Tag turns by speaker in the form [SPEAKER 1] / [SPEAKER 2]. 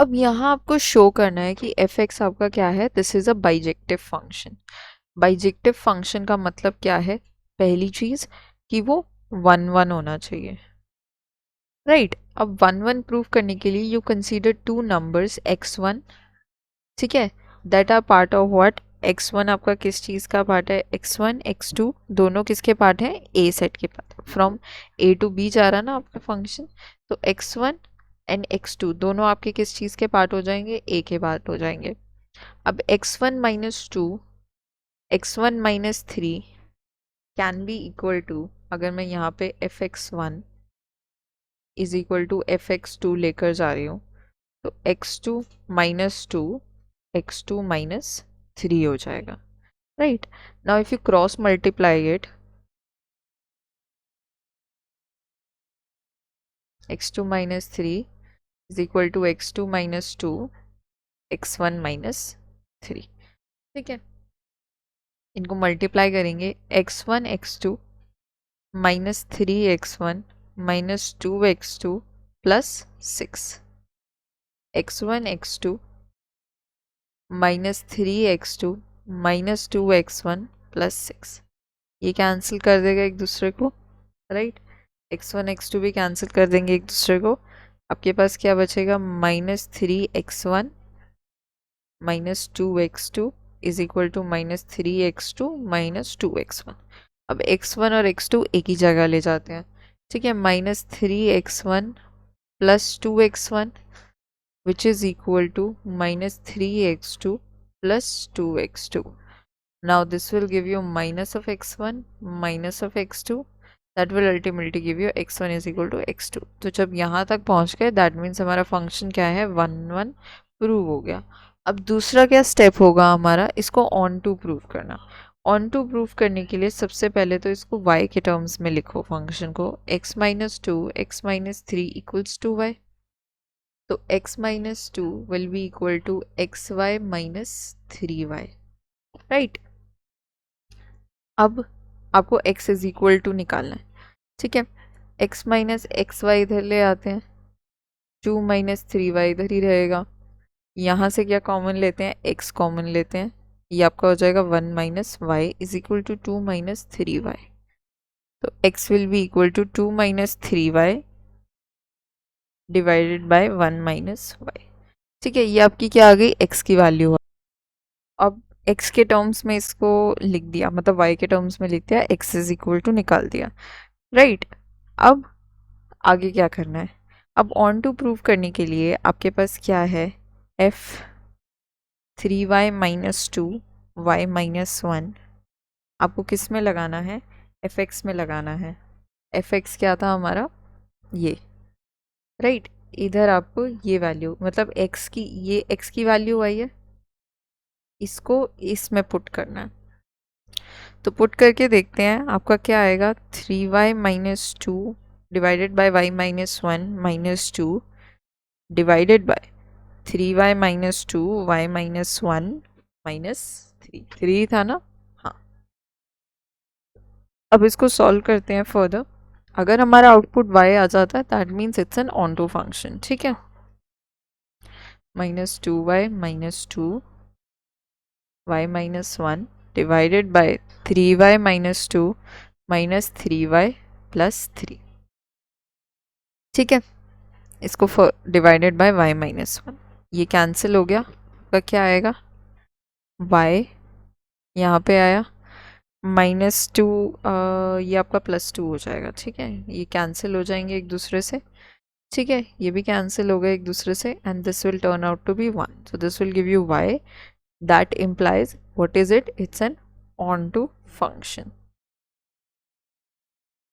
[SPEAKER 1] अब यहाँ आपको शो करना है कि एफ एक्स आपका क्या है, this is a bijective function. Bijective function का मतलब क्या है, पहली चीज कि वो 1 1 होना चाहिए, राइट। अब 1 1 प्रूव करने के लिए you consider two numbers x1, ठीक है, that are part of what, x1 आपका किस चीज़ का पार्ट है, x1 x2 दोनों किसके पार्ट हैं, ए सेट के part. From A to B जा रहा ना आपका फंक्शन, तो x1 एंड x2 दोनों आपके किस चीज़ के पार्ट हो जाएंगे, ए के पार्ट हो जाएंगे। अब x1 - 2 x1 - 3 can be equal to, अगर मैं यहाँ पे fx1 is equal to fx2 लेकर जा रही हूँ, तो x2 - 2 x2 - 3 हो जाएगा, right. Now if you cross multiply it, x2 - 3 is equal to x2 - 2 x1 - 3, ठीक है। इनको मल्टीप्लाई करेंगे, x1 x2 -3 x1 -2 x2 plus 6, x1 x2 -3 x2 -2 x1 plus 6, ये कैंसिल कर देगा एक दूसरे को, राइट। x1 x2 भी कैंसिल कर देंगे एक दूसरे को। आपके पास क्या बचेगा, -3 x1 -2 x2 is equal to -3 x2 -2 x1। अब x1 और x2 एक ही जगह ले जाते हैं, ठीक है। -3 x1 plus 2 x1 which is equal to -3 x2 plus 2 x2. Now this will give you minus of x1 minus of x2, that will ultimately give you x1 is equal to x2। तो जब यहाँ तक पहुँच गए that means हमारा function क्या है, 1 1 prove हो गया। अब दूसरा क्या स्टेप होगा हमारा, इसको ऑन टू प्रूव करना। ऑन टू प्रूव करने के लिए सबसे पहले तो इसको y के टर्म्स में लिखो फंक्शन को, x-2 x-3 equals to y, तो x-2 will be equal to xy - 3y, right. अब आपको x इज इक्वल टू निकालना है, ठीक है। x - xy इधर ले आते हैं, 2 - 3y इधर ही रहेगा। यहाँ से क्या कॉमन लेते हैं, x कॉमन लेते हैं, ये आपका हो जाएगा 1 - y is equal to 2 - 3y। तो x will be equal to 2 - 3y divided by 1 - y, ठीक है। ये आपकी क्या आ गई, x की वैल्यू। अब x के टर्म्स में इसको लिख दिया, मतलब y के टर्म्स में लिख दिया, x इज इक्वल टू निकाल दिया, राइट। अब आगे क्या करना है, अब ऑन टू प्रूव करने के लिए आपके पास क्या है, f 3y - 2 y - 1 आपको किस में लगाना है, fx में लगाना है। fx क्या था हमारा, ये, राइट। इधर आपको ये वैल्यू, मतलब x की, ये x की वैल्यू आई है, इसको इसमें पुट करना है। तो पुट करके देखते हैं आपका क्या आएगा, 3y - 2 divided by y - 1 - 2 divided by 3y - 2 y - 1 -3, 3 था ना, हाँ। अब इसको सॉल्व करते हैं फर्दर। अगर हमारा आउटपुट y आ जाता है that means it's an onto function, ठीक है। -2y - 2 y - 1 divided by 3y - 2 minus 3y plus 3, ठीक है। इसको डिवाइडेड बाय y - 1, ये कैंसिल हो गया, आपका क्या आएगा, y यहाँ पे आया -2, ये आपका +2 हो जाएगा, ठीक है। ये कैंसिल हो जाएंगे एक दूसरे से, ठीक है। ये भी कैंसिल हो गए एक दूसरे से, and this will turn out to be 1, so this will give you y, that implies what is it, it's an onto function।